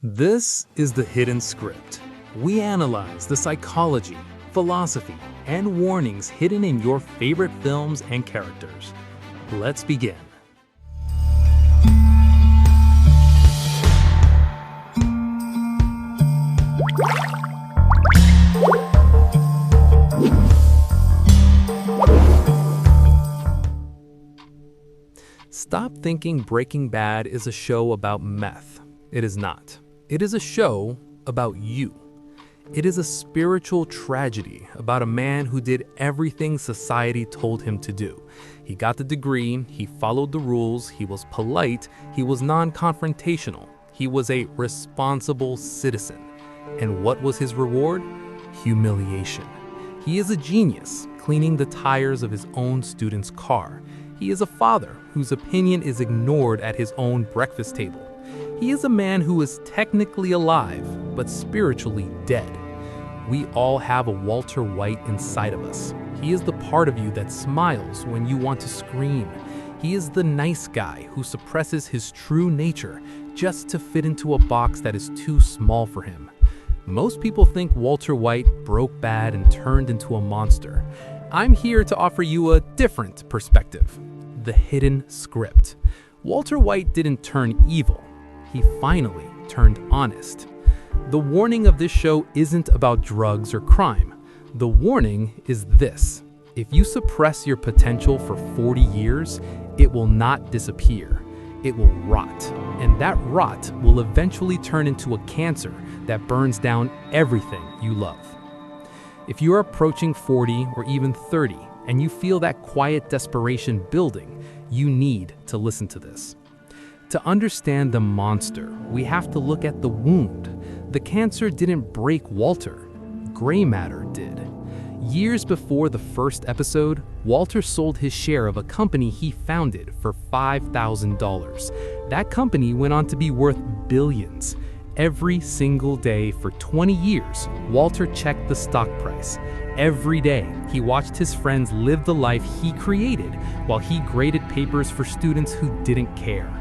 This is The Hidden Script. We analyze the psychology, philosophy, and warnings hidden in your favorite films and characters. Let's begin. Stop thinking Breaking Bad is a show about meth. It is not. It is a show about you. It is a spiritual tragedy about a man who did everything society told him to do. He got the degree, he followed the rules, he was polite, he was non-confrontational. He was a responsible citizen. And what was his reward? Humiliation. He is a genius, cleaning the tires of his own student's car. He is a father whose opinion is ignored at his own breakfast table. He is a man who is technically alive, but spiritually dead. We all have a Walter White inside of us. He is the part of you that smiles when you want to scream. He is the nice guy who suppresses his true nature just to fit into a box that is too small for him. Most people think Walter White broke bad and turned into a monster. I'm here to offer you a different perspective. The Hidden Script. Walter White didn't turn evil. He finally turned honest. The warning of this show isn't about drugs or crime. The warning is this: if you suppress your potential for 40 years, it will not disappear. It will rot, and that rot will eventually turn into a cancer that burns down everything you love. If you're approaching 40 or even 30 and you feel that quiet desperation building, you need to listen to this. To understand the monster, we have to look at the wound. The cancer didn't break Walter. Gray matter did. Years before the first episode, Walter sold his share of a company he founded for $5,000. That company went on to be worth billions. Every single day for 20 years, Walter checked the stock price. Every day, he watched his friends live the life he created while he graded papers for students who didn't care.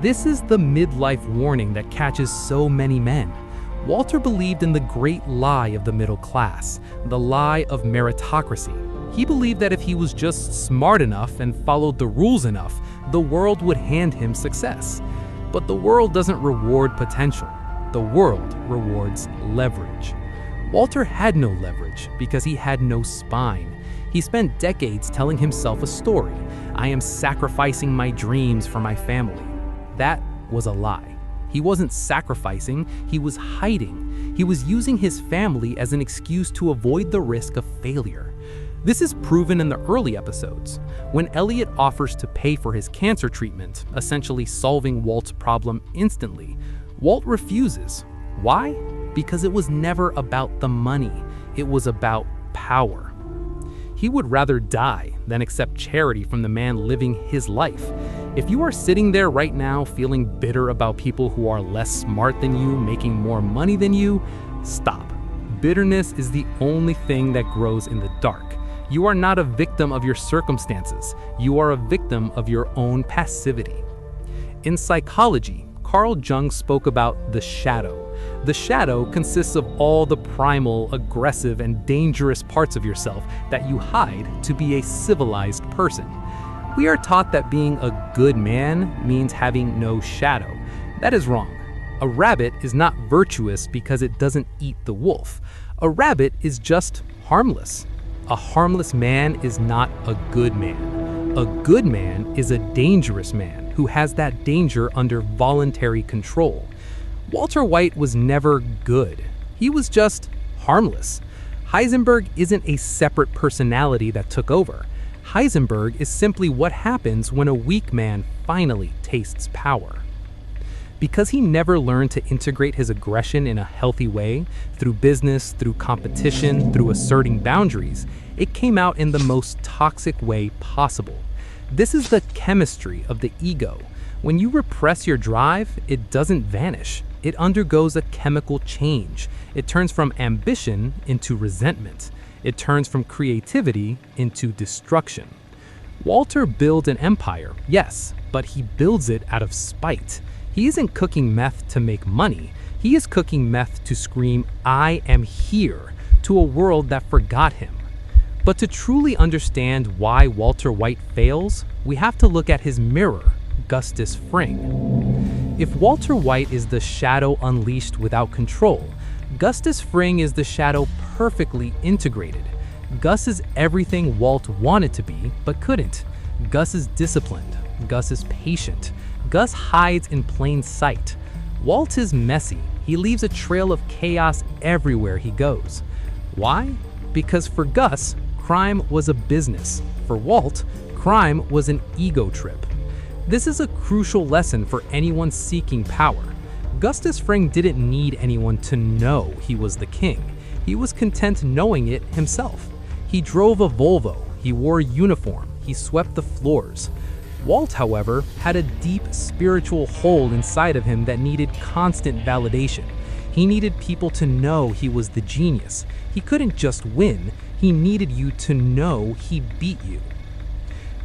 This is the midlife warning that catches so many men. Walter believed in the great lie of the middle class, the lie of meritocracy. He believed that if he was just smart enough and followed the rules enough, the world would hand him success. But the world doesn't reward potential. The world rewards leverage. Walter had no leverage because he had no spine. He spent decades telling himself a story. I am sacrificing my dreams for my family. That was a lie. He wasn't sacrificing, he was hiding. He was using his family as an excuse to avoid the risk of failure. This is proven in the early episodes. When Elliot offers to pay for his cancer treatment, essentially solving Walt's problem instantly, Walt refuses. Why? Because it was never about the money. It was about power. He would rather die than accept charity from the man living his life. If you are sitting there right now feeling bitter about people who are less smart than you, making more money than you, stop. Bitterness is the only thing that grows in the dark. You are not a victim of your circumstances. You are a victim of your own passivity. In psychology, Carl Jung spoke about the shadow. The shadow consists of all the primal, aggressive, and dangerous parts of yourself that you hide to be a civilized person. We are taught that being a good man means having no shadow. That is wrong. A rabbit is not virtuous because it doesn't eat the wolf. A rabbit is just harmless. A harmless man is not a good man. A good man is a dangerous man who has that danger under voluntary control. Walter White was never good. He was just harmless. Heisenberg isn't a separate personality that took over. Heisenberg is simply what happens when a weak man finally tastes power. Because he never learned to integrate his aggression in a healthy way, through business, through competition, through asserting boundaries, it came out in the most toxic way possible. This is the chemistry of the ego. When you repress your drive, it doesn't vanish. It undergoes a chemical change. It turns from ambition into resentment. It turns from creativity into destruction. Walter builds an empire, yes, but he builds it out of spite. He isn't cooking meth to make money. He is cooking meth to scream, "I am here," to a world that forgot him. But to truly understand why Walter White fails, we have to look at his mirror, Gus Fring. If Walter White is the shadow unleashed without control, Gus Fring is the shadow perfectly integrated. Gus is everything Walt wanted to be, but couldn't. Gus is disciplined. Gus is patient. Gus hides in plain sight. Walt is messy. He leaves a trail of chaos everywhere he goes. Why? Because for Gus, crime was a business. For Walt, crime was an ego trip. This is a crucial lesson for anyone seeking power. Gus Fring didn't need anyone to know he was the king. He was content knowing it himself. He drove a Volvo. He wore a uniform. He swept the floors. Walt, however, had a deep spiritual hole inside of him that needed constant validation. He needed people to know he was the genius. He couldn't just win. He needed you to know he beat you.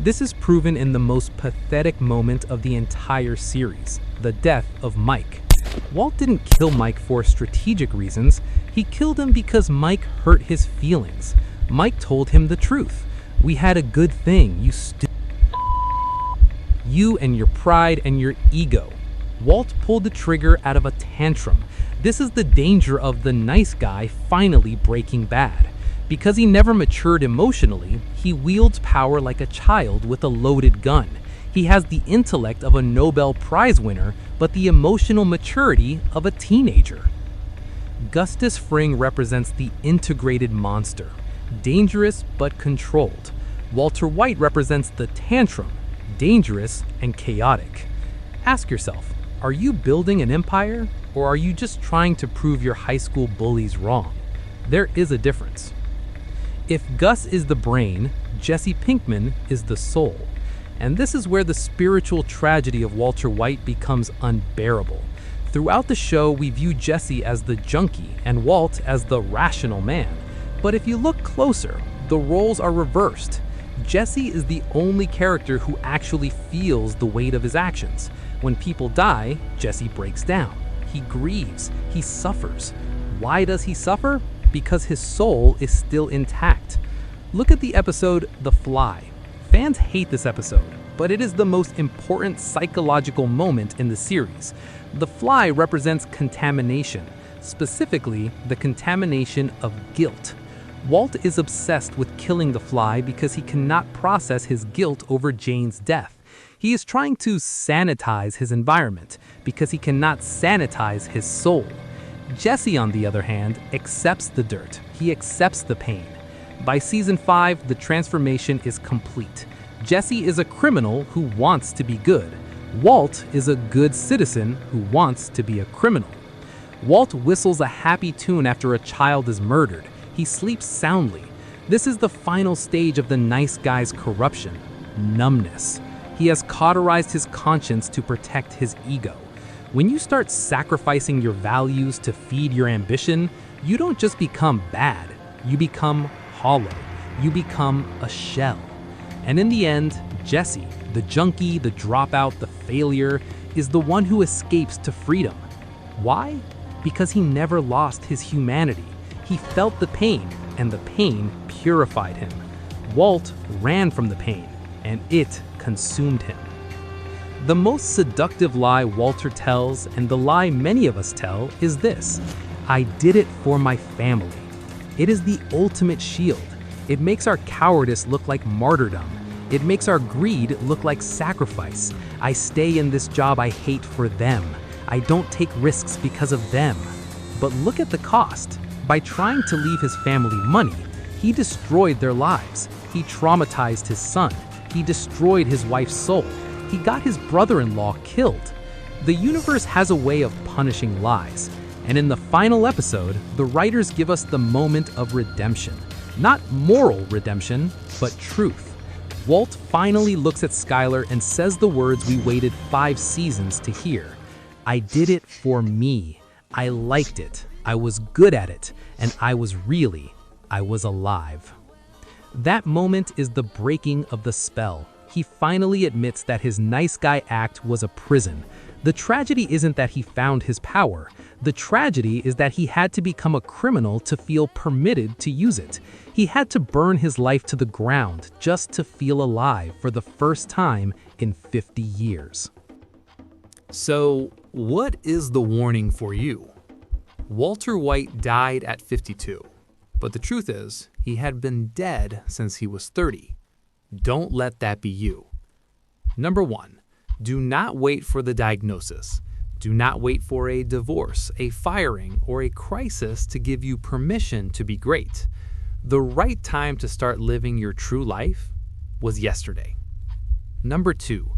This is proven in the most pathetic moment of the entire series, the death of Mike. Walt didn't kill Mike for strategic reasons. He killed him because Mike hurt his feelings. Mike told him the truth. "We had a good thing, you and your pride and your ego." Walt pulled the trigger out of a tantrum. This is the danger of the nice guy finally breaking bad. Because he never matured emotionally, he wields power like a child with a loaded gun. He has the intellect of a Nobel Prize winner, but the emotional maturity of a teenager. Gus Fring represents the integrated monster, dangerous but controlled. Walter White represents the tantrum, dangerous and chaotic. Ask yourself, are you building an empire, or are you just trying to prove your high school bullies wrong? There is a difference. If Gus is the brain, Jesse Pinkman is the soul. And this is where the spiritual tragedy of Walter White becomes unbearable. Throughout the show, we view Jesse as the junkie and Walt as the rational man. But if you look closer, the roles are reversed. Jesse is the only character who actually feels the weight of his actions. When people die, Jesse breaks down. He grieves. He suffers. Why does he suffer? Because his soul is still intact. Look at the episode The Fly. Fans hate this episode, but it is the most important psychological moment in the series. The Fly represents contamination, specifically the contamination of guilt. Walt is obsessed with killing the Fly because he cannot process his guilt over Jane's death. He is trying to sanitize his environment because he cannot sanitize his soul. Jesse, on the other hand, accepts the dirt. He accepts the pain. By season 5, the transformation is complete. Jesse is a criminal who wants to be good. Walt is a good citizen who wants to be a criminal. Walt whistles a happy tune after a child is murdered. He sleeps soundly. This is the final stage of the nice guy's corruption, numbness. He has cauterized his conscience to protect his ego. When you start sacrificing your values to feed your ambition, you don't just become bad, you become hollow. You become a shell. And in the end, Jesse, the junkie, the dropout, the failure, is the one who escapes to freedom. Why? Because he never lost his humanity. He felt the pain, and the pain purified him. Walt ran from the pain, and it consumed him. The most seductive lie Walter tells, and the lie many of us tell, is this: I did it for my family. It is the ultimate shield. It makes our cowardice look like martyrdom. It makes our greed look like sacrifice. I stay in this job I hate for them. I don't take risks because of them. But look at the cost. By trying to leave his family money, he destroyed their lives. He traumatized his son. He destroyed his wife's soul. He got his brother-in-law killed. The universe has a way of punishing lies. And in the final episode, the writers give us the moment of redemption. Not moral redemption, but truth. Walt finally looks at Skylar and says the words we waited 5 seasons to hear. I did it for me. I liked it. I was good at it. And I was alive. That moment is the breaking of the spell. He finally admits that his nice guy act was a prison. The tragedy isn't that he found his power. The tragedy is that he had to become a criminal to feel permitted to use it. He had to burn his life to the ground just to feel alive for the first time in 50 years. So, what is the warning for you? Walter White died at 52, but the truth is, he had been dead since he was 30. Don't let that be you. Number 1. Do not wait for the diagnosis. Do not wait for a divorce, a firing, or a crisis to give you permission to be great. The right time to start living your true life was yesterday. Number 2.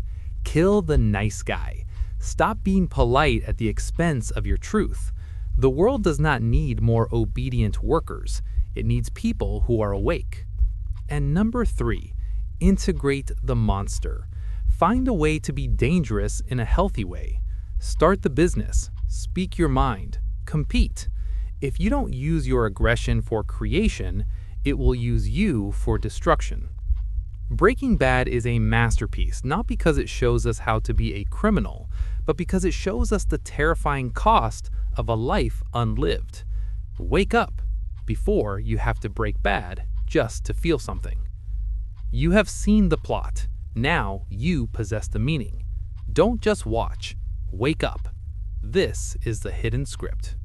Kill the nice guy. Stop being polite at the expense of your truth. The world does not need more obedient workers. It needs people who are awake. And number 3. Integrate the monster. Find a way to be dangerous in a healthy way. Start the business. Speak your mind. Compete. If you don't use your aggression for creation, it will use you for destruction. Breaking Bad is a masterpiece, not because it shows us how to be a criminal, but because it shows us the terrifying cost of a life unlived. Wake up before you have to break bad just to feel something. You have seen the plot. Now you possess the meaning. Don't just watch. Wake up. This is the hidden script.